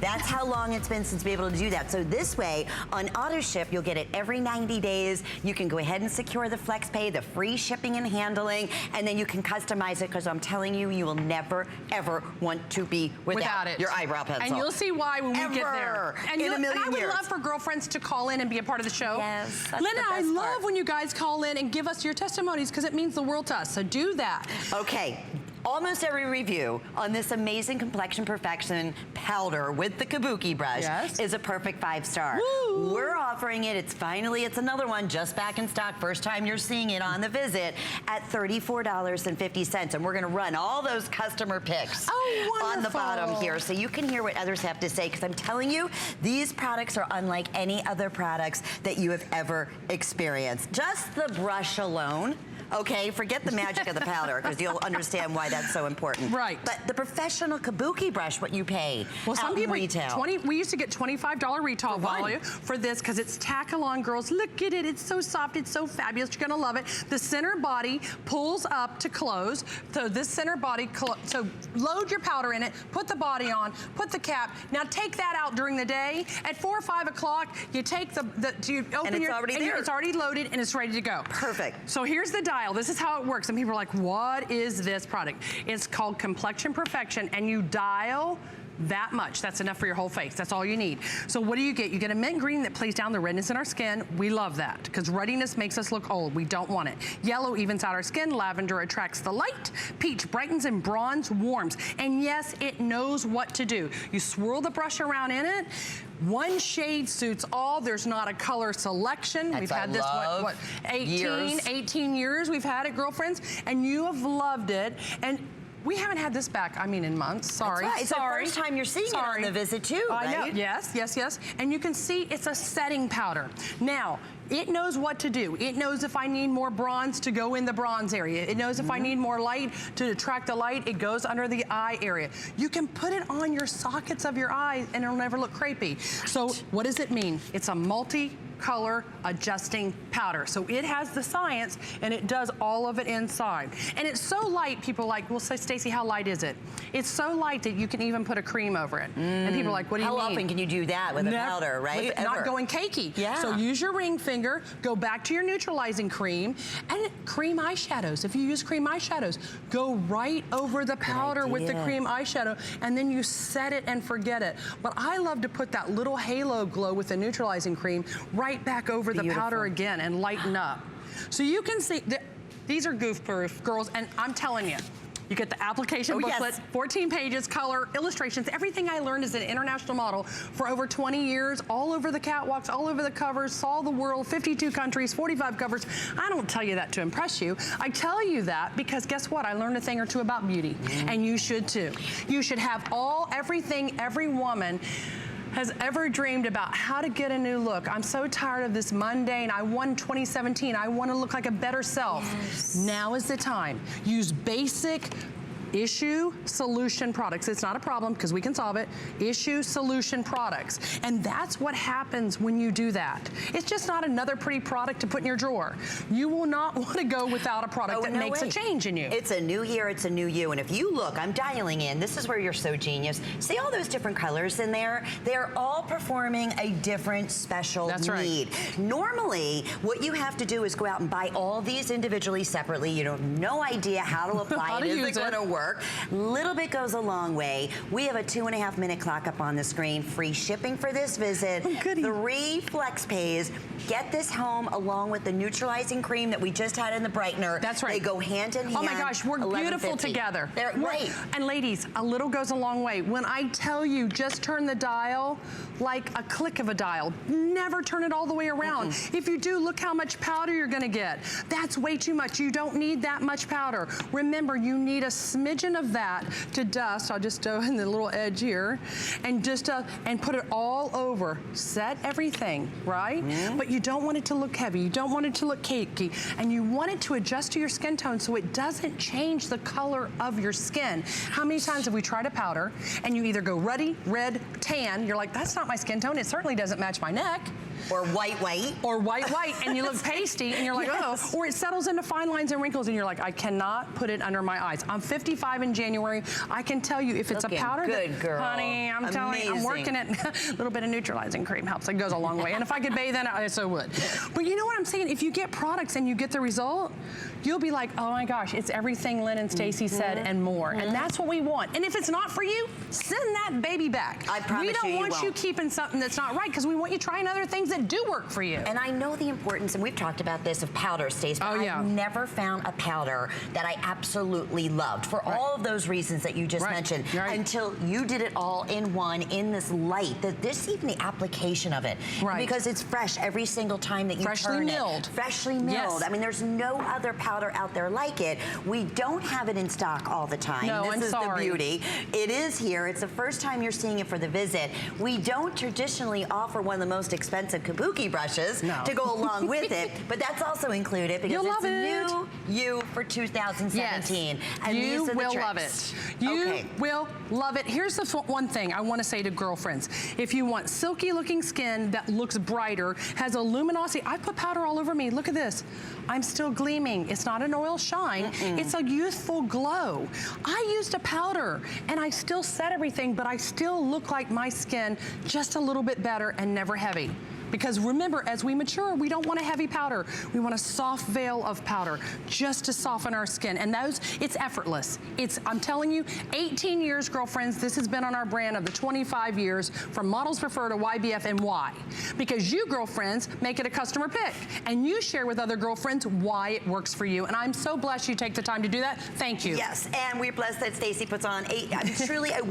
That's how long it's been since we've been able to do that. So this way, on auto ship, you'll get it every 90 days. You can go ahead and secure the flex pay, the free shipping and handling, and then you can customize it, because I'm telling you, you will never, ever want to be without it. your eyebrow pencil. And you'll see why when we get there. And, in a million I would years. love for girlfriends to call in and be a part of the show. Yes, that's Linda, the best I love part. when you guys call in and give us your testimonies, because it means the world to us. So do that. Okay. Almost every review on this amazing Complexion Perfection powder with the Kabuki brush is a perfect 5-star. Woo. We're offering it. It's another one just back in stock. First time you're seeing it on the visit at $34.50. And we're going to run all those customer picks on the bottom here, so you can hear what others have to say, because I'm telling you, these products are unlike any other products that you have ever experienced. Just the brush alone. Okay, forget the magic of the powder, because you'll understand why that's so important. Right. But the professional Kabuki brush, what you pay some people, retail. We used to get $25 retail value for this, because it's tack-along, girls. Look at it, it's so soft, it's so fabulous, you're gonna love it. The center body pulls up to close, so this center body, so load your powder in it, put the body on, put the cap. Now take that out during the day. At 4 or 5 o'clock, you take you open and it's already there. It's already loaded and it's ready to go. Perfect. So here's the dial. This is how it works. And people are like, what is this product? It's called Complexion Perfection, and you dial that much. That's enough for your whole face. That's all you need. So what do you get? You get a mint green that plays down the redness in our skin. We love that, because ruddiness makes us look old. We don't want it. Yellow evens out our skin. Lavender attracts the light. Peach brightens, and bronze warms. And yes, it knows what to do. You swirl the brush around in it. One shade suits all. There's not a color selection. We've had this, what, 18 years we've had it, girlfriends, and you have loved it. And we haven't had this back, I mean, in months. Sorry. That's right. It's the first time you're seeing it on the visit too, right? I know. Yes, yes, yes. And you can see it's a setting powder. Now, it knows what to do. It knows if I need more bronze to go in the bronze area. It knows if I need more light to attract the light, it goes under the eye area. You can put it on your sockets of your eyes and it'll never look crepey. So what does it mean? It's a multi-color adjusting powder. So it has the science, and it does all of it inside. And it's so light, people are like, well, say, Stacey, how light is it? It's so light that you can even put a cream over it. And people are like, what do you mean? How often can you do that with a powder, right? Not going cakey. Yeah. So use your ring finger, go back to your neutralizing cream, and cream eyeshadows. If you use cream eyeshadows, go right over the powder with the cream eyeshadow, and then you set it and forget it. But I love to put that little halo glow with the neutralizing cream right back over the powder again and lighten up. So you can see, these are goof proof, girls, and I'm telling you, you get the application booklet, 14 pages, color, illustrations. Everything I learned as an international model for over 20 years, all over the catwalks, all over the covers, saw the world, 52 countries, 45 covers. I don't tell you that to impress you. I tell you that because guess what? I learned a thing or two about beauty, and you should too. You should have everything every woman has ever dreamed about, how to get a new look. I'm so tired of this mundane, I won 2017, I want to look like a better self. Yes. Now is the time. Use basic issue solution products. It's not a problem because we can solve it. Issue solution products. And that's what happens when you do that. It's just not another pretty product to put in your drawer. You will not want to go without a product that makes a change in you. It's a new year, it's a new you. And if you look, I'm dialing in, this is where you're so genius. See all those different colors in there? They're all performing a different special need. Normally, what you have to do is go out and buy all these individually, separately. You have no idea how to apply it. Is it going to work? Little bit goes a long way. We have a 2.5-minute clock up on the screen. Free shipping for this visit. 3 flex pays. Get this home along with the neutralizing cream that we just had in the brightener. That's right. They go hand in hand. Oh my gosh, we're beautiful together. They're great. And ladies, a little goes a long way. When I tell you, just turn the dial like a click of a dial. Never turn it all the way around. If you do, look how much powder you're gonna get. That's way too much. You don't need that much powder. Remember, you need a smidgen of that to dust. I'll just go in the little edge here and just and put it all over. Set everything, right? But you don't want it to look heavy. You don't want it to look cakey. And you want it to adjust to your skin tone so it doesn't change the color of your skin. How many times have we tried a powder and you either go ruddy, red, tan, you're like, that's not my skin tone. It certainly doesn't match my neck. Or white. Or white, and you look pasty, and you're like, yes. oh. Or it settles into fine lines and wrinkles, and you're like, I cannot put it under my eyes. I'm 55 in January. I can tell you if it's Looking a powder good, girl. Honey, I'm telling you, I'm working it. A little bit of neutralizing cream helps. It goes a long way. And if I could bathe in it, I so would. But you know what I'm saying? If you get products and you get the result, you'll be like, oh my gosh, it's everything Lynn and Stacy said and more. And that's what we want. And if it's not for you, send that baby back. I promise we don't want won't. you keeping something that's not right, because we want you trying other things that do work for you. And I know the importance, and we've talked about this, of powder, Stace, but I've never found a powder that I absolutely loved for all of those reasons that you just mentioned until you did it all in one, in this light, even the application of it. Because it's fresh every single time that you turn it. Freshly milled. Yes. I mean, there's no other powder out there like it. We don't have it in stock all the time. No, this I'm is sorry. the beauty. It is here. It's the first time you're seeing it for the visit. We don't traditionally offer one of the most expensive Kabuki brushes to go along with it, but that's also included because it's new you for 2017. Yes. And you these are the will tricks. love it. You will love it. Here's the one thing I want to say to girlfriends. If you want silky looking skin that looks brighter, has a luminosity, I put powder all over me. Look at this. I'm still gleaming. It's not an oil shine. It's a youthful glow. I used a powder and I still set everything, but I still look like my skin just a little bit better and never heavy. Because remember, as we mature, we don't want a heavy powder. We want a soft veil of powder just to soften our skin. And it's effortless. I'm telling you, 18 years, girlfriends, this has been on our brand of the 25 years from Models Prefer to YBF. And why? Because you, girlfriends, make it a customer pick. And you share with other girlfriends why it works for you. And I'm so blessed you take the time to do that. Thank you. Yes, and we're blessed that Stacey puts on truly a